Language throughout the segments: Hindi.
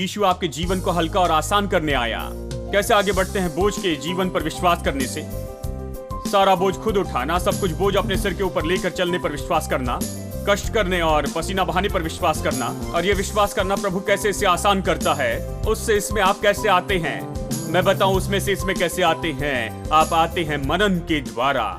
यीशु आपके जीवन को हल्का और आसान करने आया। कैसे आगे बढ़ते हैं बोझ के जीवन पर विश्वास करने से? सारा बोझ खुद उठाना, सब कुछ बोझ अपने सिर के ऊपर लेकर चलने पर विश्वास करना, कष्ट करने और पसीना बहाने पर विश्वास करना, और ये विश्वास करना प्रभु कैसे इसे आसान करता है, उससे इसमें आप कैसे आते हैं। मैं बताऊं उसमें से इसमें कैसे आते हैं। आप आते हैं मनन के द्वारा।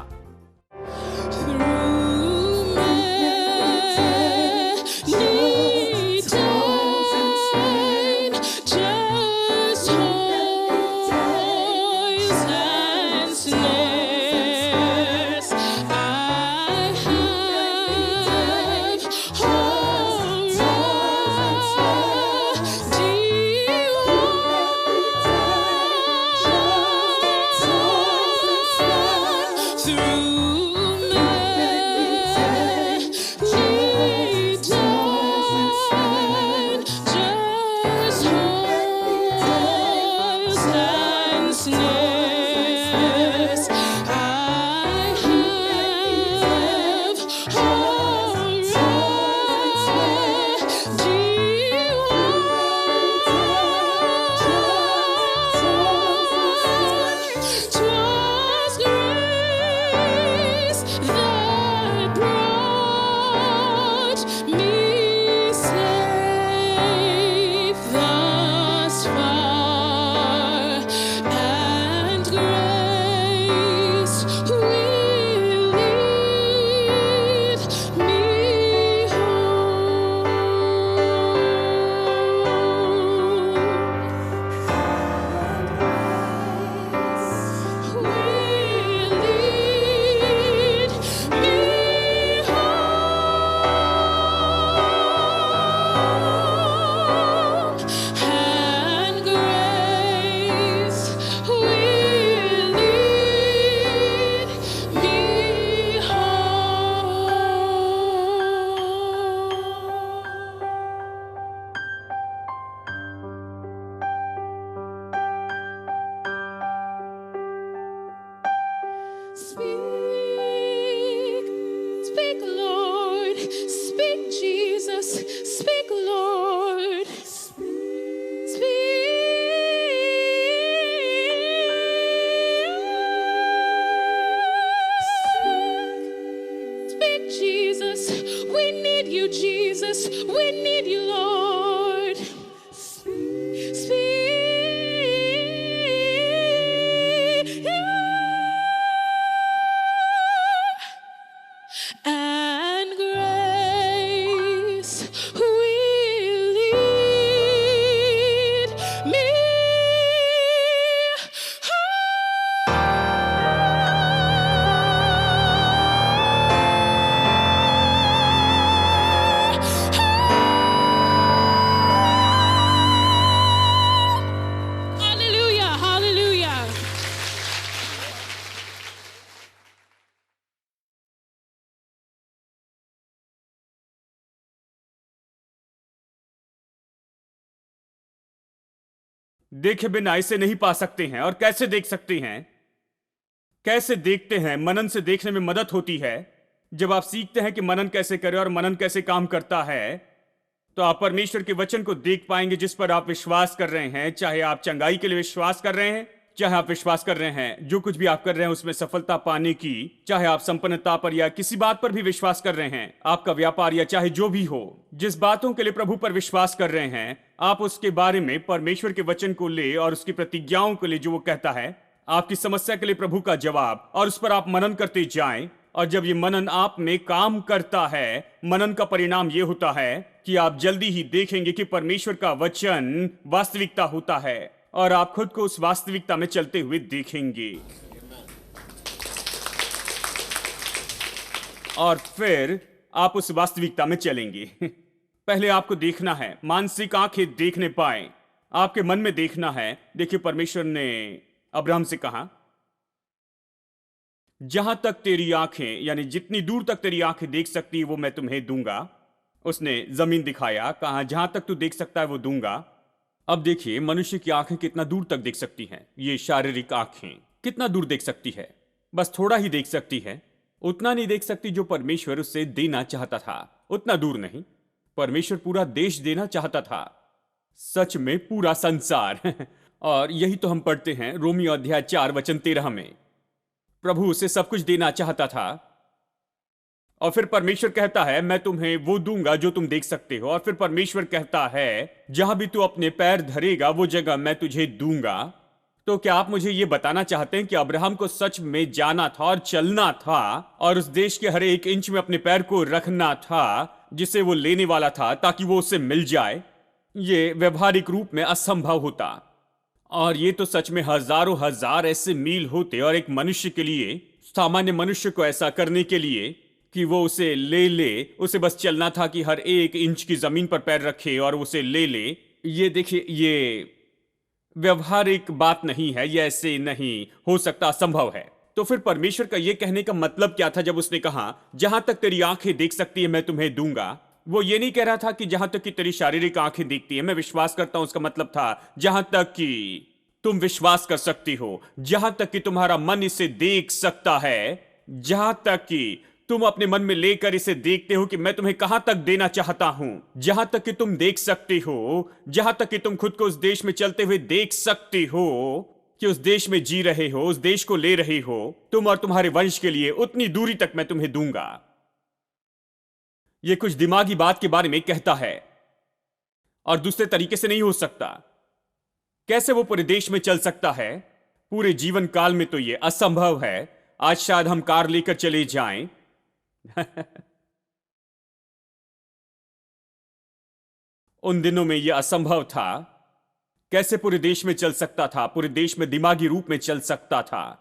देखे बिना इसे नहीं पा सकते हैं। और कैसे देख सकते हैं? कैसे देखते हैं? मनन से देखने में मदद होती है। जब आप सीखते हैं कि मनन कैसे करें और मनन कैसे काम करता है, तो आप परमेश्वर के वचन को देख पाएंगे जिस पर आप विश्वास कर रहे हैं। चाहे आप चंगाई के लिए विश्वास कर रहे हैं, चाहे आप विश्वास कर रहे हैं जो कुछ भी आप कर रहे हैं उसमें सफलता पाने की, चाहे आप संपन्नता पर या किसी बात पर भी विश्वास कर रहे हैं, आपका व्यापार या चाहे जो भी हो, जिस बातों के लिए प्रभु पर विश्वास कर रहे हैं, आप उसके बारे में परमेश्वर के वचन को ले और उसकी प्रतिज्ञाओं को ले जो वो कहता है, आपकी समस्या के लिए प्रभु का जवाब, और उस पर आप मनन करते जाएं। और जब ये मनन आप में काम करता है, मनन का परिणाम ये होता है कि आप जल्दी ही देखेंगे कि परमेश्वर का वचन वास्तविकता होता है और आप खुद को उस वास्तविकता में चलते हुए देखेंगे। और फिर आप उस वास्तविकता में चलेंगे। पहले आपको देखना है, मानसिक आंखें देखने पाए, आपके मन में देखना है। देखिए, परमेश्वर ने अब्राहम से कहा, जहां तक तेरी आंखें, यानी जितनी दूर तक तेरी आंखें देख सकती है वो मैं तुम्हें दूंगा। उसने जमीन दिखाया, कहा जहां तक तू देख सकता है वो दूंगा। अब देखिए, मनुष्य की आंखें कितना दूर तक देख सकती हैं। ये शारीरिक आंखें कितना दूर देख सकती है? बस थोड़ा ही देख सकती है, उतना नहीं देख सकती जो परमेश्वर उससे देना चाहता था। उतना दूर नहीं, परमेश्वर पूरा देश देना चाहता था। सच में पूरा संसार। और यही तो हम पढ़ते हैं रोमियो अध्याय 4 वचन 13 में। प्रभु उसे सब कुछ देना चाहता था, और फिर परमेश्वर कहता है मैं तुम्हें वो दूंगा जो तुम देख सकते हो। और फिर परमेश्वर कहता है जहां भी तू अपने पैर धरेगा वो जगह मैं तुझे दूंगा। तो क्या आप मुझे ये बताना चाहते हैं कि अब्राहम को सच में जाना था और चलना था और उस देश के हर एक इंच में अपने पैर को रखना था जिसे वो लेने वाला था, ताकि वो उससे मिल जाए? ये व्यवहारिक रूप में असंभव होता। और ये तो सच में हजारों हजार ऐसे मील होते, और एक मनुष्य के लिए, सामान्य मनुष्य को ऐसा करने के लिए कि वो उसे ले ले, उसे बस चलना था कि हर एक इंच की जमीन पर पैर रखे और उसे ले ले। ये देखिए, ये व्यवहारिक बात नहीं है, ये ऐसे नहीं हो सकता, असंभव है। तो फिर परमेश्वर का ये कहने का मतलब क्या था जब उसने कहा जहां तक तेरी आंखें देख सकती है मैं तुम्हें दूंगा? वो ये नहीं कह रहा था कि जहां तक कि तेरी शारीरिक आंखें देखती है मैं विश्वास करता हूं। उसका मतलब था जहां तक कि तुम विश्वास कर सकती हो, जहां तक कि तुम्हारा मन इसे देख सकता है, जहां तक कि तुम अपने मन में लेकर इसे देखते हो कि मैं तुम्हें कहां तक देना चाहता हूं, जहां तक कि तुम देख सकते हो, जहां तक कि तुम खुद को उस देश में चलते हुए देख सकते हो कि उस देश में जी रहे हो, उस देश को ले रहे हो तुम और तुम्हारे वंश के लिए, उतनी दूरी तक मैं तुम्हें दूंगा। यह कुछ दिमागी बात के बारे में कहता है और दूसरे तरीके से नहीं हो सकता। कैसे वो पूरे देश में चल सकता है? पूरे जीवन काल में तो यह असंभव है। आज शायद हम कार लेकर चले जाएं उन दिनों में यह असंभव था। कैसे पूरे देश में चल सकता था? पूरे देश में दिमागी रूप में चल सकता था,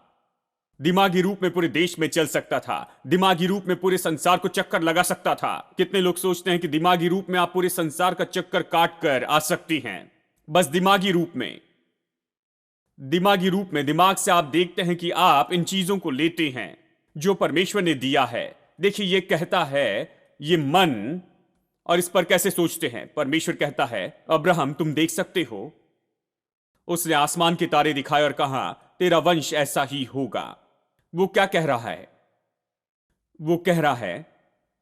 दिमागी रूप में पूरे देश में चल सकता था, दिमागी रूप में पूरे संसार को चक्कर लगा सकता था। कितने लोग सोचते हैं कि दिमागी रूप में आप पूरे संसार का चक्कर काट कर आ सकती हैं? बस दिमागी रूप में, दिमागी रूप में, दिमाग से आप देखते हैं कि आप इन चीजों को लेते हैं जो परमेश्वर ने दिया है। देखिए, यह कहता है ये मन, और इस पर कैसे सोचते हैं। परमेश्वर कहता है अब्राहम तुम देख सकते हो। उसने आसमान के तारे दिखाए और कहा तेरा वंश ऐसा ही होगा। वो क्या कह रहा है? वो कह रहा है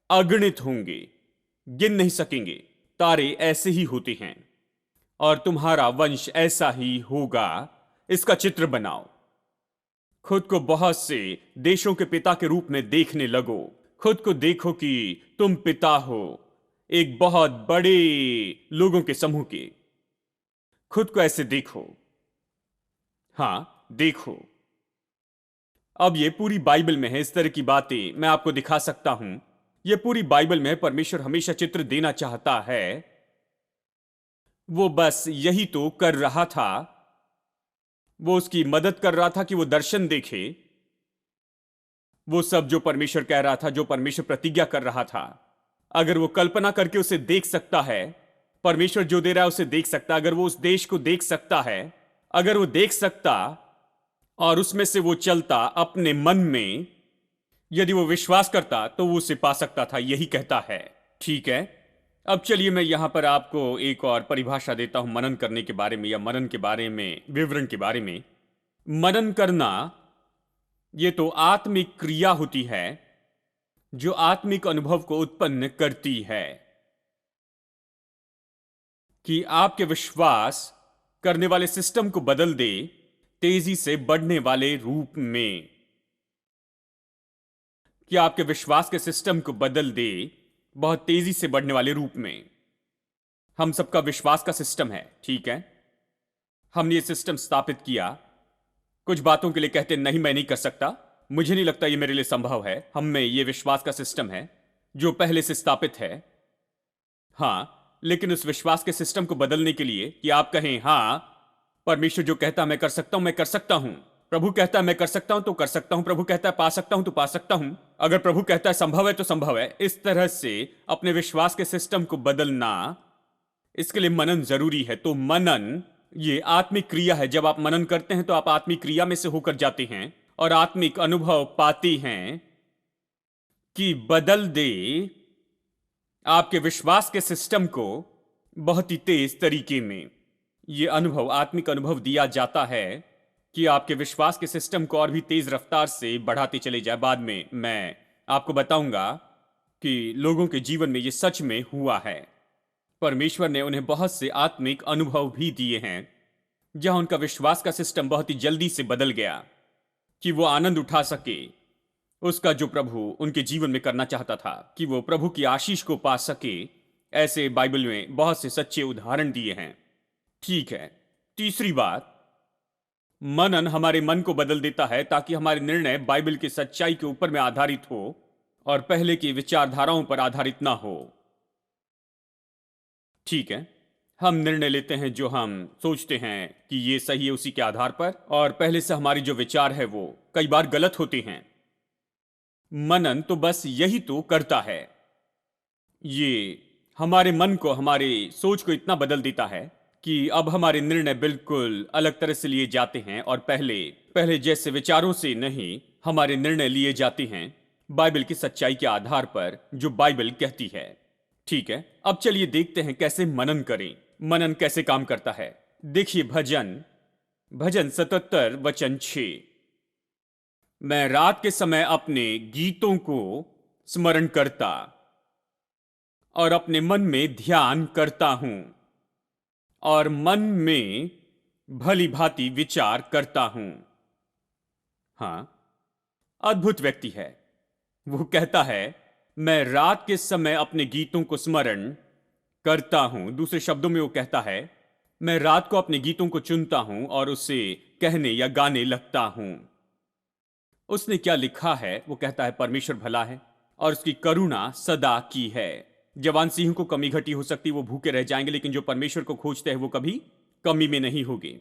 अगणित होंगे, गिन नहीं सकेंगे, तारे ऐसे ही होते हैं और तुम्हारा वंश ऐसा ही होगा। इसका चित्र बनाओ, खुद को बहुत से देशों के पिता के रूप में देखने लगो। खुद को देखो कि तुम पिता हो एक बहुत बड़े लोगों के समूह के। खुद को ऐसे देखो, हां देखो। अब ये पूरी बाइबल में है, इस तरह की बातें मैं आपको दिखा सकता हूं। ये पूरी बाइबल में परमेश्वर हमेशा चित्र देना चाहता है। वो बस यही तो कर रहा था। वो उसकी मदद कर रहा था कि वो दर्शन देखे। वो सब जो परमेश्वर कह रहा था, जो परमेश्वर प्रतिज्ञा कर रहा था, अगर वो कल्पना करके उसे देख सकता है, परमेश्वर जो दे रहा है उसे देख सकता, अगर वो उस देश को देख सकता है, अगर वो देख सकता और उसमें से वो चलता अपने मन में, यदि वो विश्वास करता तो वो उसे पा सकता था। यही कहता है। ठीक है, अब चलिए मैं यहां पर आपको एक और परिभाषा देता हूं मनन करने के बारे में, या मनन के बारे में, विवरण के बारे में। मनन करना ये तो आत्मिक क्रिया होती है जो आत्मिक अनुभव को उत्पन्न करती है कि आपके विश्वास करने वाले सिस्टम को बदल दे तेजी से बढ़ने वाले रूप में, कि आपके विश्वास के सिस्टम को बदल दे बहुत तेजी से बढ़ने वाले रूप में। हम सबका विश्वास का सिस्टम है, ठीक है? हमने ये सिस्टम स्थापित किया। कुछ बातों के लिए कहते नहीं मैं नहीं कर सकता, मुझे नहीं लगता ये मेरे लिए संभव है। हम में ये विश्वास का सिस्टम है जो पहले से स्थापित है। हां, लेकिन उस विश्वास के सिस्टम को बदलने के लिए कि आप कहें हां परमेश्वर जो कहता मैं कर सकता हूं, मैं कर सकता हूं। प्रभु कहता है मैं कर सकता हूं तो कर सकता हूं। प्रभु कहता है पा सकता हूं तो पा सकता हूं। अगर प्रभु कहता है संभव है तो संभव है। इस तरह से अपने विश्वास के सिस्टम को बदलना, इसके लिए मनन जरूरी है। तो मनन ये आत्मिक क्रिया है। जब आप मनन करते हैं तो आप आत्मिक क्रिया में से होकर जाते हैं और आत्मिक अनुभव पाते हैं कि बदल दे आपके विश्वास के सिस्टम को बहुत ही तेज तरीके में। यह अनुभव, आत्मिक अनुभव दिया जाता है कि आपके विश्वास के सिस्टम को और भी तेज रफ्तार से बढ़ाते चले जाए। बाद में मैं आपको बताऊंगा कि लोगों के जीवन में यह सच में हुआ है। परमेश्वर ने उन्हें बहुत से आत्मिक अनुभव भी दिए हैं जहां उनका विश्वास का सिस्टम बहुत ही जल्दी से बदल गया कि वो आनंद उठा सके उसका जो प्रभु उनके जीवन में करना चाहता था, कि वो प्रभु की आशीष को पा सके। ऐसे बाइबल में बहुत से सच्चे उदाहरण दिए हैं। ठीक है, तीसरी बात, मनन हमारे मन को बदल देता है ताकि हमारे निर्णय बाइबल की सच्चाई के ऊपर में आधारित हो और पहले की विचारधाराओं पर आधारित ना हो। ठीक है, हम निर्णय लेते हैं जो हम सोचते हैं कि ये सही है उसी के आधार पर, और पहले से हमारी जो विचार है वो कई बार गलत होते हैं। मनन तो बस यही तो करता है, ये हमारे मन को, हमारे सोच को इतना बदल देता है कि अब हमारे निर्णय बिल्कुल अलग तरह से लिए जाते हैं और पहले पहले जैसे विचारों से नहीं, हमारे निर्णय लिए जाते हैं बाइबल की सच्चाई के आधार पर जो बाइबल कहती है। ठीक है, अब चलिए देखते हैं कैसे मनन करें, मनन कैसे काम करता है। देखिए भजन 77 वचन 6, मैं रात के समय अपने गीतों को स्मरण करता और अपने मन में ध्यान करता हूं और मन में भली भांति विचार करता हूं। हां, अद्भुत व्यक्ति है। वो कहता है मैं रात के समय अपने गीतों को स्मरण करता हूं। दूसरे शब्दों में वो कहता है मैं रात को अपने गीतों को चुनता हूं और उसे कहने या गाने लगता हूं। उसने क्या लिखा है? वो कहता है परमेश्वर भला है और उसकी करुणा सदा की है। जवान सिंह को कमी घटी हो सकती, वो भूखे रह जाएंगे, लेकिन जो परमेश्वर को खोजते हैं वो कभी कमी में नहीं होगी।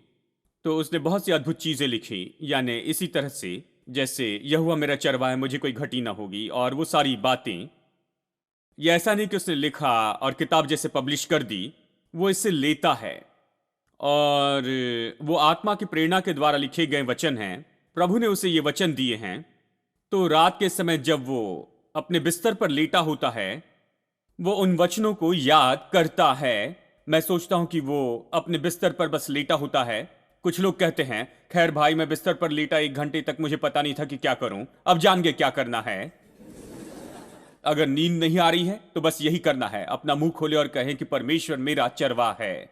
तो उसने बहुत सी अद्भुत चीजें लिखी, यानी इसी तरह से जैसे यहोवा मेरा चरवाहा है, मुझे कोई घटी ना होगी, और वो सारी बातें। यह ऐसा नहीं कि उसने लिखा और किताब जैसे पब्लिश कर दी, वो इससे लेता है और वो आत्मा की प्रेरणा के द्वारा लिखे गए वचन हैं। प्रभु ने उसे ये वचन दिए हैं। तो रात के समय जब वो अपने बिस्तर पर लेटा होता है, वो उन वचनों को याद करता है। मैं सोचता हूं कि वो अपने बिस्तर पर बस लेटा होता है। कुछ लोग कहते हैं खैर भाई, मैं बिस्तर पर लेटा 1 घंटे तक, मुझे पता नहीं था कि क्या करूं, अब जान गए क्या करना है। अगर नींद नहीं आ रही है तो बस यही करना है, अपना मुंह खोले और कहें कि परमेश्वर मेरा चरवाहा है,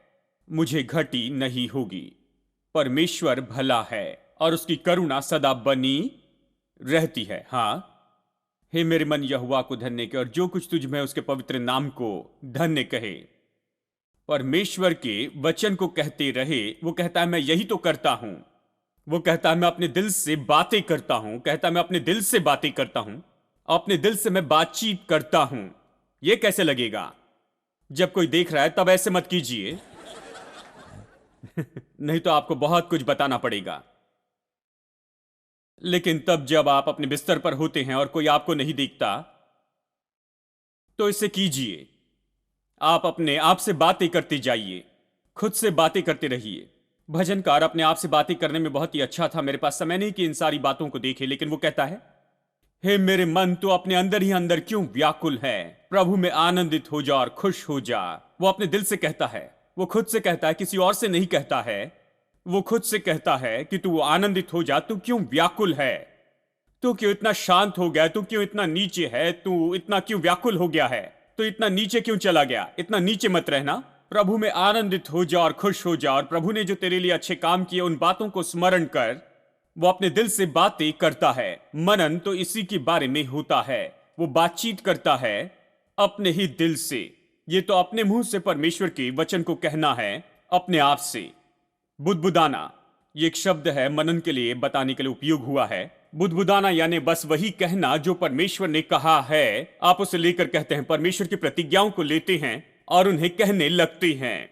मुझे घटी नहीं होगी। परमेश्वर भला है और उसकी करुणा सदा बनी रहती है। हां, हे मेरे मन यहोवा को धन्य कहे और जो कुछ तुझ में उसके पवित्र नाम को धन्य कहे। परमेश्वर के वचन को कहते रहे। वो कहता है मैं यही तो करता हूं। वो कहता है मैं अपने दिल से बातें करता हूं। कहता है मैं अपने दिल से बातें करता हूं, अपने दिल से मैं बातचीत करता हूं। यह कैसे लगेगा? जब कोई देख रहा है तब ऐसे मत कीजिए नहीं तो आपको बहुत कुछ बताना पड़ेगा। लेकिन तब जब आप अपने बिस्तर पर होते हैं और कोई आपको नहीं देखता, तो इसे कीजिए। आप अपने आप से बातें करते जाइए, खुद से बातें करते रहिए। भजनकार अपने आप से बातें करने में बहुत ही अच्छा था। मेरे पास समय नहीं कि इन सारी बातों को देखे, लेकिन वो कहता है हे मेरे मन, तो अपने अंदर ही अंदर क्यों व्याकुल है? प्रभु में आनंदित हो जा और खुश हो जा। वो अपने दिल से कहता है, वो खुद से कहता है, किसी और से नहीं कहता है। वो खुद से कहता है कि तू आनंदित हो जा। तू क्यों व्याकुल है? तू क्यों इतना शांत हो गया? तू क्यों इतना नीचे है? तू इतना क्यों व्याकुल हो गया है? तो इतना नीचे क्यों चला गया? इतना नीचे मत रहना। प्रभु में आनंदित हो जा और खुश हो जा, और प्रभु ने जो तेरे लिए अच्छे काम किए उन बातों को स्मरण कर। वो अपने दिल से बातें करता है। मनन तो इसी के बारे में होता है। वो बातचीत करता है अपने ही दिल से। ये तो अपने मुंह से परमेश्वर के वचन को कहना है अपने आप से। बुदबुदाना ये एक शब्द है, मनन के लिए बताने के लिए उपयोग हुआ है। बुदबुदाना यानी बस वही कहना जो परमेश्वर ने कहा है। आप उसे लेकर कहते हैं, परमेश्वर की प्रतिज्ञाओं को लेते हैं और उन्हें कहने लगते हैं।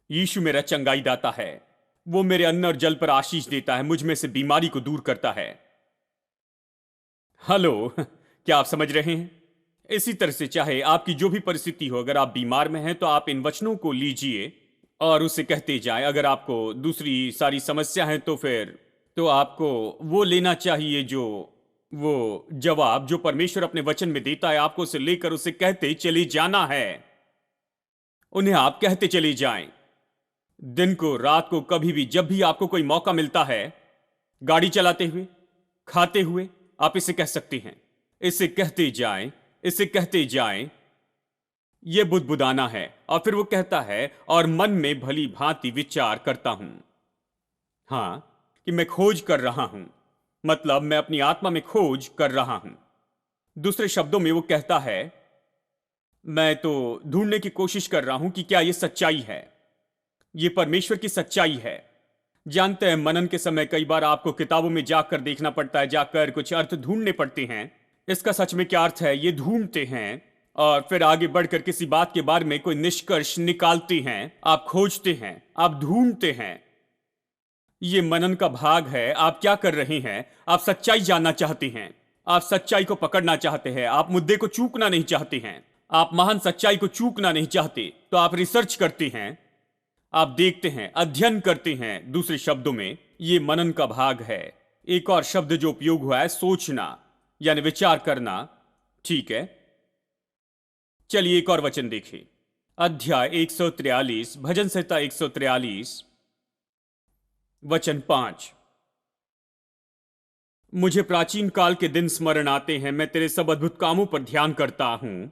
यीशु मेरा चंगाई दाता है। वो मेरे अन्न और जल पर आशीष देता है, मुझ में से बीमारी को दूर करता है। हेलो, क्या आप समझ रहे हैं? इसी तरह से चाहे आपकी जो भी परिस्थिति हो, अगर आप बीमार में हैं तो आप इन वचनों को लीजिए और उसे कहते जाएं। अगर आपको दूसरी सारी समस्या है तो फिर तो आपको वो लेना चाहिए जो वो जवाब जो परमेश्वर अपने वचन में देता है, आपको उसे लेकर उसे कहते चले जाना है। उन्हें आप कहते चले जाएं, दिन को, रात को, कभी भी, जब भी आपको कोई मौका मिलता है, गाड़ी चलाते हुए, खाते हुए, आप इसे कह सकते हैं। इसे कहते जाएं, इसे कहते जाएं। ये बुदबुदाना है। और फिर वो कहता है और मन में भली भांति विचार करता हूं। हां, कि मैं खोज कर रहा हूं, मतलब मैं अपनी आत्मा में खोज कर रहा हूं। दूसरे शब्दों में वो कहता है मैं तो ढूंढने की कोशिश कर रहा हूं कि क्या ये सच्चाई है, ये परमेश्वर की सच्चाई है। जानते हैं, मनन के समय कई बार आपको किताबों में जाकर देखना पड़ता है, जाकर कुछ अर्थ ढूंढने पड़ते हैं। इसका सच में क्या अर्थ है ये ढूंढते हैं और फिर आगे बढ़कर किसी बात के बारे में कोई निष्कर्ष निकालते हैं। आप खोजते हैं, आप ढूंढते हैं। ये मनन का भाग है। आप क्या कर रहे हैं? आप सच्चाई जानना चाहते हैं, आप सच्चाई को पकड़ना चाहते हैं, आप मुद्दे को चूकना नहीं चाहते हैं, आप महान सच्चाई को चूकना नहीं चाहते। तो आप रिसर्च करते हैं, आप देखते हैं, अध्ययन करते हैं। दूसरे शब्दों में ये मनन का भाग है। एक और शब्द जो उपयोग हुआ है सोचना, यानी विचार करना। ठीक है, चलिए एक और वचन देखिए। अध्याय 143, भजन संहिता 143, वचन 5। मुझे प्राचीन काल के दिन स्मरण आते हैं। मैं तेरे सब अद्भुत कामों पर ध्यान करता हूं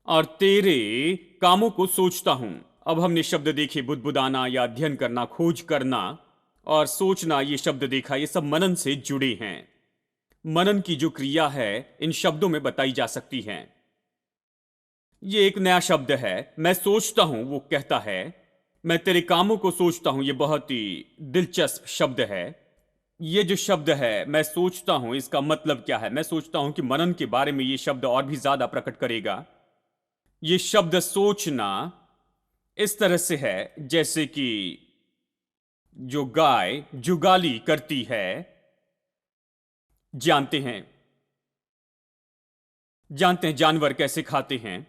और तेरे कामों को सोचता हूं। अब हमने शब्द देखे, बुदबुदाना या अध्ययन करना, खोज करना और सोचना। ये शब्द देखा, ये सब मनन से जुड़े हैं। मनन की जो क्रिया है इन शब्दों में बताई जा सकती है। ये एक नया शब्द है, मैं सोचता हूं। वो कहता है मैं तेरे कामों को सोचता हूं। ये बहुत ही दिलचस्प शब्द है। ये जो शब्द है मैं सोचता हूं, इसका मतलब क्या है? मैं सोचता हूं कि मनन के बारे में ये शब्द और भी ज्यादा प्रकट करेगा। ये शब्द सोचना इस तरह से है जैसे कि जो गाय जुगाली करती है। जानते हैं जानवर कैसे खाते हैं?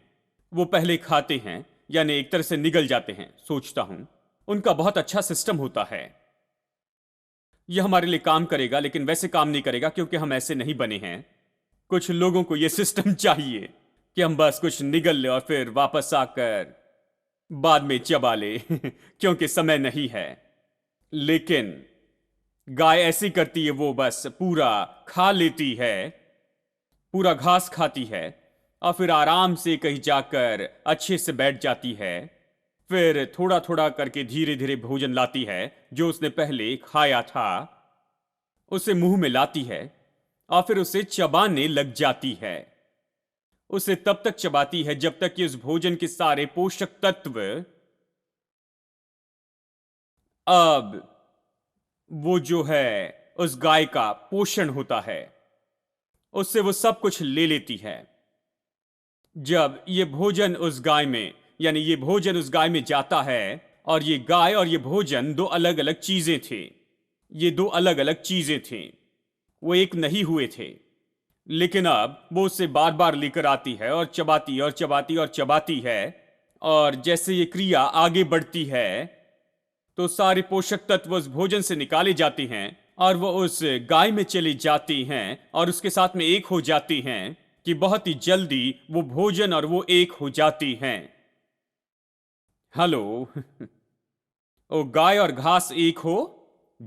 वो पहले खाते हैं, यानी एक तरह से निगल जाते हैं। सोचता हूं उनका बहुत अच्छा सिस्टम होता है। यह हमारे लिए काम करेगा, लेकिन वैसे काम नहीं करेगा क्योंकि हम ऐसे नहीं बने हैं। कुछ लोगों को यह सिस्टम चाहिए कि हम बस कुछ निगल ले और फिर वापस आकर बाद में चबा ले क्योंकि समय नहीं है। लेकिन गाय ऐसी करती है, वो बस पूरा खा लेती है, पूरा घास खाती है और फिर आराम से कहीं जाकर अच्छे से बैठ जाती है। फिर थोड़ा थोड़ा करके धीरे धीरे भोजन लाती है जो उसने पहले खाया था, उसे मुंह में लाती है और फिर उसे चबाने लग जाती है। उसे तब तक चबाती है जब तक कि उस भोजन के सारे पोषक तत्व, अब वो जो है उस गाय का पोषण होता है, उससे वो सब कुछ ले लेती है। जब ये भोजन उस गाय में, यानी ये भोजन उस गाय में जाता है, और ये गाय और ये भोजन दो अलग अलग चीजें थे। ये दो अलग अलग चीजें थी, वो एक नहीं हुए थे। लेकिन अब वो उसे बार बार लेकर आती है और चबाती और चबाती और चबाती है। और जैसे ये क्रिया आगे बढ़ती है तो सारे पोषक तत्व उस भोजन से निकाले जाते हैं और वो उस गाय में चली जाती हैं और उसके साथ में एक हो जाती हैं कि बहुत ही जल्दी वो भोजन और वो एक हो जाती हैं। हेलो वो गाय और घास एक हो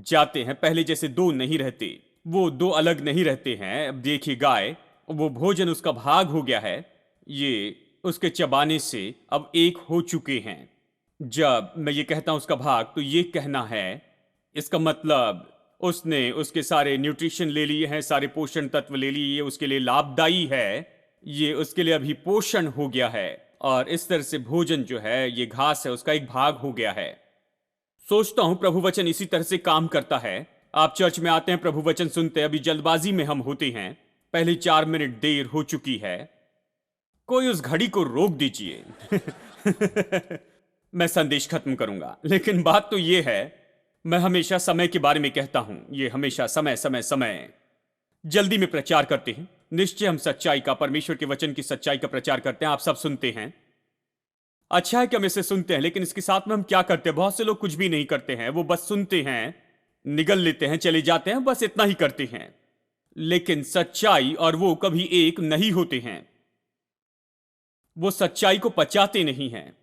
जाते हैं, पहले जैसे दो नहीं रहते, वो दो अलग नहीं रहते हैं। अब देखिए, गाय, वो भोजन उसका भाग हो गया है, ये उसके चबाने से अब एक हो चुके हैं। जब मैं ये कहता हूं उसका भाग, तो ये कहना है, इसका मतलब उसने उसके सारे न्यूट्रिशन ले लिए हैं, सारे पोषण तत्व ले लिए, ये उसके लिए लाभदायी है, ये उसके लिए अभी पोषण हो गया है। और इस तरह से भोजन जो है, ये घास है, उसका एक भाग हो गया है। सोचता हूं प्रभु वचन इसी तरह से काम करता है। आप चर्च में आते हैं, प्रभु वचन सुनते हैं, अभी जल्दबाजी में हम होते हैं, पहले 4 मिनट देर हो चुकी है, कोई उस घड़ी को रोक दीजिए मैं संदेश खत्म करूंगा। लेकिन बात तो यह है, मैं हमेशा समय के बारे में कहता हूं, ये हमेशा समय समय समय जल्दी में प्रचार करते हैं। निश्चय हम सच्चाई का, परमेश्वर के वचन की सच्चाई का प्रचार करते हैं। आप सब सुनते हैं, अच्छा है कि हम इसे सुनते हैं, लेकिन इसके साथ में हम क्या करते हैं? बहुत से लोग कुछ भी नहीं करते हैं, वो बस सुनते हैं, निगल लेते हैं, चले जाते हैं, बस इतना ही करते हैं। लेकिन सच्चाई और वो कभी एक नहीं होते हैं। वो सच्चाई को पचाते नहीं हैं,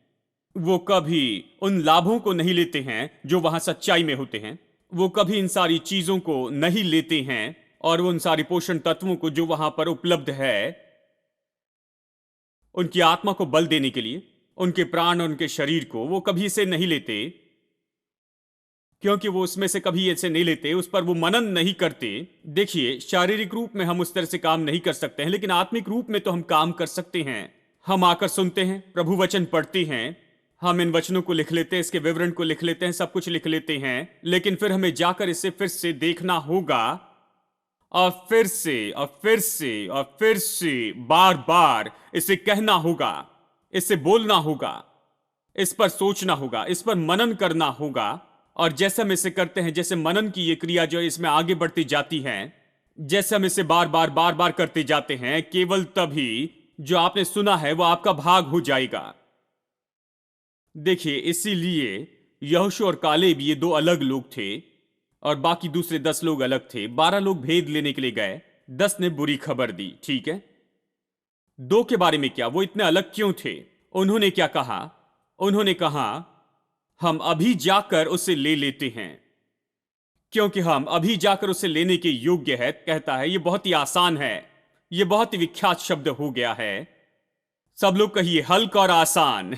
वो कभी उन लाभों को नहीं लेते हैं जो वहां सच्चाई में होते हैं, वो कभी इन सारी चीजों को नहीं लेते हैं और वो उन सारी पोषण तत्वों को जो वहां पर उपलब्ध है, उनकी आत्मा को बल देने के लिए, उनके प्राण और उनके शरीर को, वो कभी इसे नहीं लेते, क्योंकि वो उसमें से कभी ऐसे नहीं लेते, उस पर वो मनन नहीं करते। देखिए, शारीरिक रूप में हम उस तरह से काम नहीं कर सकते हैं, लेकिन आत्मिक रूप में तो हम काम कर सकते हैं। हम आकर सुनते हैं, प्रभु वचन पढ़ते हैं, हम इन वचनों को लिख लेते हैं, इसके विवरण को लिख लेते हैं, सब कुछ लिख लेते हैं, लेकिन फिर हमें जाकर इसे फिर से देखना होगा और फिर से और फिर से और फिर से बार बार इसे कहना होगा, इसे बोलना होगा, इस पर सोचना होगा, इस पर मनन करना होगा। और जैसे हम इसे करते हैं, जैसे मनन की ये क्रिया जो इसमें आगे बढ़ती जाती है, जैसे हम इसे बार बार करते जाते हैं, केवल तभी जो आपने सुना है वो आपका भाग हो जाएगा। देखिए, इसीलिए यहोशू और कालेब ये दो अलग लोग थे और बाकी दूसरे 10 लोग अलग थे। 12 लोग भेद लेने के लिए गए, 10 ने बुरी खबर दी, ठीक है। 2 के बारे में क्या, वो इतने अलग क्यों थे? उन्होंने क्या कहा? उन्होंने कहा, हम अभी जाकर उसे ले लेते हैं, क्योंकि हम अभी जाकर उसे लेने के योग्य है। कहता है ये बहुत ही आसान है, ये बहुत ही विख्यात शब्द हो गया है। सब लोग कहिए हल्का और आसान।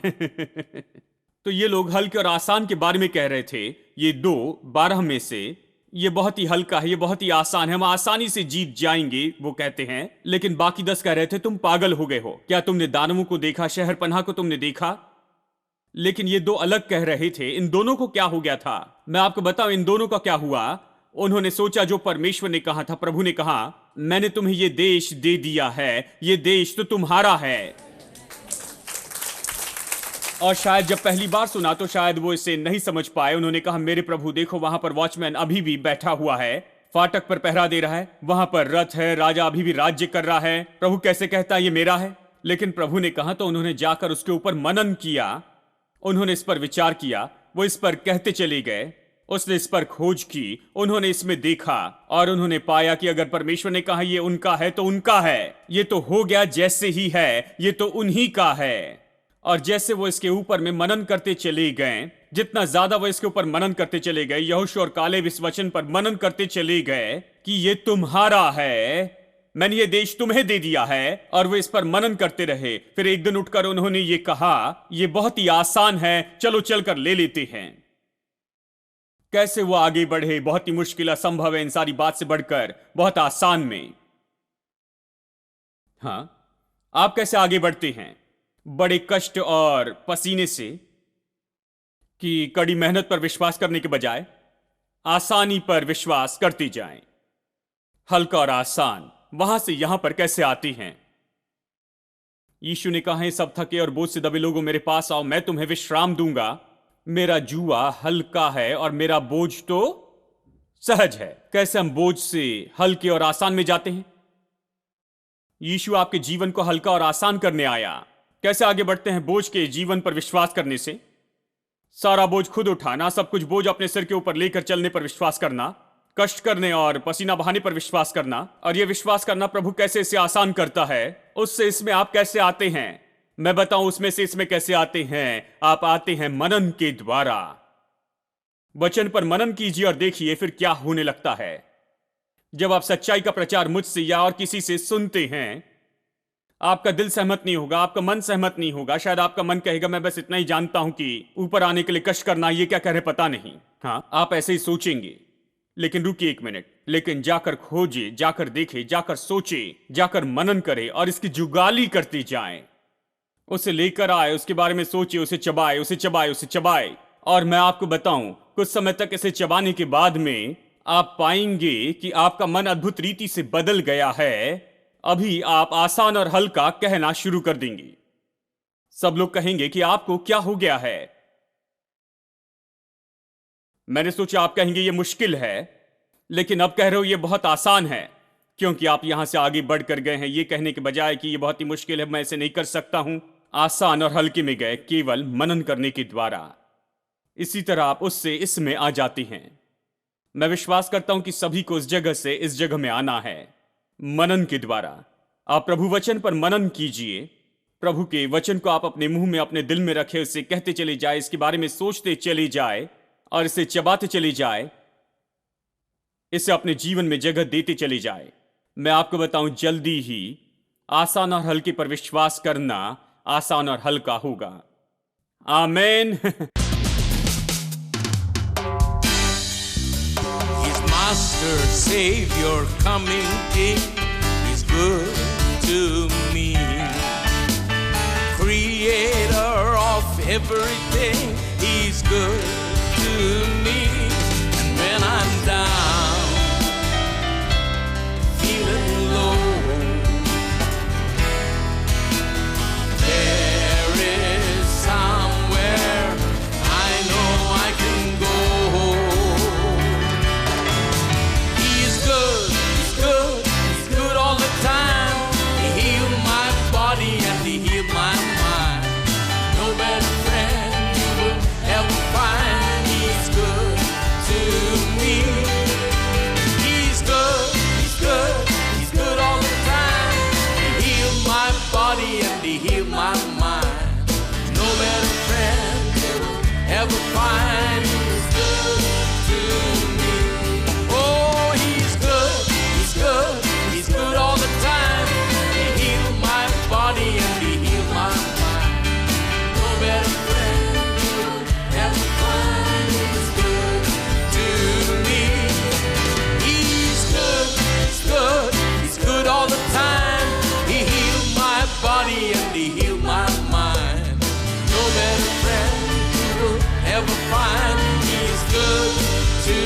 तो ये लोग हल्के और आसान के बारे में कह रहे थे। ये 12 में से ये बहुत ही हल्का है, ये बहुत ही आसान है, हम आसानी से जीत जाएंगे, वो कहते हैं। लेकिन बाकी 10 कह रहे थे तुम पागल हो गए हो, क्या तुमने दानवों को देखा, शहर पनाह को तुमने देखा? लेकिन ये 2 अलग कह रहे थे। इन दोनों को क्या हो गया था, मैं आपको बताऊं इन दोनों का क्या हुआ। उन्होंने सोचा जो परमेश्वर ने कहा था, प्रभु ने कहा मैंने तुम्हें ये देश दे दिया है, ये देश तो तुम्हारा है। और शायद जब पहली बार सुना तो शायद वो इसे नहीं समझ पाए। उन्होंने कहा मेरे प्रभु देखो, वहां पर वॉचमैन अभी भी बैठा हुआ है, फाटक पर पहरा दे रहा है, वहां पर रथ है, राजा अभी भी राज्य कर रहा है, प्रभु कैसे कहता है ये मेरा है? लेकिन प्रभु ने कहा तो उन्होंने जाकर उसके ऊपर मनन किया, उन्होंने इस पर विचार किया, वो इस पर कहते चले गए, उसने इस पर खोज की, उन्होंने इसमें देखा और उन्होंने पाया कि अगर परमेश्वर ने कहा ये उनका है तो उनका है, ये तो हो गया जैसे ही है, ये तो उन्हीं का है। और जैसे वो इसके ऊपर में मनन करते चले गए, जितना ज्यादा वो इसके ऊपर मनन करते चले गए, यहोशू और कालेब इस वचन पर मनन करते चले गए कि ये तुम्हारा है, मैंने ये देश तुम्हें दे दिया है, और वो इस पर मनन करते रहे। फिर एक दिन उठकर उन्होंने ये कहा ये बहुत ही आसान है, चलो चलकर ले लेते हैं। कैसे वो आगे बढ़े, बहुत ही मुश्किल, असंभव है इन सारी बात से बढ़कर बहुत आसान में। हाँ, आप कैसे आगे बढ़ते हैं? बड़े कष्ट और पसीने से, कि कड़ी मेहनत पर विश्वास करने के बजाय आसानी पर विश्वास करते जाएं। हल्का और आसान, वहां से यहां पर कैसे आती हैं? यीशु ने कहा है सब थके और बोझ से दबे लोगों मेरे पास आओ, मैं तुम्हें विश्राम दूंगा। मेरा जुआ हल्का है और मेरा बोझ तो सहज है। कैसे हम बोझ से हल्के और आसान में जाते हैं? यीशु आपके जीवन को हल्का और आसान करने आया। कैसे आगे बढ़ते हैं? बोझ के जीवन पर विश्वास करने से। सारा बोझ खुद उठाना, सब कुछ बोझ अपने सिर के ऊपर लेकर चलने पर विश्वास करना, कष्ट करने और पसीना बहाने पर विश्वास करना, और यह विश्वास करना प्रभु कैसे इसे आसान करता है, उससे इसमें आप कैसे आते हैं? मैं बताऊं उसमें से इसमें कैसे आते हैं। आप आते हैं मनन के द्वारा। वचन पर मनन कीजिए और देखिए फिर क्या होने लगता है। जब आप सच्चाई का प्रचार मुझसे या और किसी से सुनते हैं, आपका दिल सहमत नहीं होगा, आपका मन सहमत नहीं होगा। शायद आपका मन कहेगा मैं बस इतना ही जानता हूं कि ऊपर आने के लिए कष्ट करना, ये क्या कह रहे पता नहीं। हाँ, आप ऐसे ही सोचेंगे। लेकिन रुकिए एक मिनट, लेकिन जाकर खोजे, जाकर देखे, जाकर सोचे, जाकर मनन करे और इसकी जुगाली करते जाएं। उसे लेकर आए, उसके बारे में सोचे, उसे चबाए, उसे चबाए, उसे चबाए। और मैं आपको बताऊं, कुछ समय तक इसे चबाने के बाद में आप पाएंगे कि आपका मन अद्भुत रीति से बदल गया है। अभी आप आसान और हल्का कहना शुरू कर देंगे। सब लोग कहेंगे कि आपको क्या हो गया है। मैंने सोचा आप कहेंगे ये मुश्किल है, लेकिन अब कह रहे हो ये बहुत आसान है, क्योंकि आप यहां से आगे बढ़कर गए हैं। ये कहने के बजाय कि ये बहुत ही मुश्किल है, मैं इसे नहीं कर सकता हूं, आसान और हल्के में गए केवल मनन करने के द्वारा। इसी तरह आप उससे इसमें आ जाती हैं। मैं विश्वास करता हूं कि सभी को इस जगह से इस जगह में आना है मनन के द्वारा। आप प्रभु वचन पर मनन कीजिए, प्रभु के वचन को आप अपने मुंह में, अपने दिल में रखे, उसे कहते चले जाए, इसके बारे में सोचते चले जाए और इसे चबाते चले जाए, इसे अपने जीवन में जगह देते चले जाए। मैं आपको बताऊं, जल्दी ही आसान और हल्के पर विश्वास करना आसान और हल्का होगा। आमेन। He's Master, Savior, coming King. He's good to me. Creator of everything. He's good to me. And when I'm down, feeling low, there is somewhere I know I can go. He's good, he's good, he's good all the time. He healed my body and he healed my mind. No better friend you will ever find. He's good to me. He's good, he's good, he's good all the time. He healed my body and he healed my mind. No better friend you will ever find. He's good to me. Oh, he's good, he's good, he's good all the time. He healed my body and he healed my mind. No better friend you will ever find. He's good to me. He's good, he's good, he's good all the time. He healed my body and he healed my mind. No better friend you will ever find. He's good to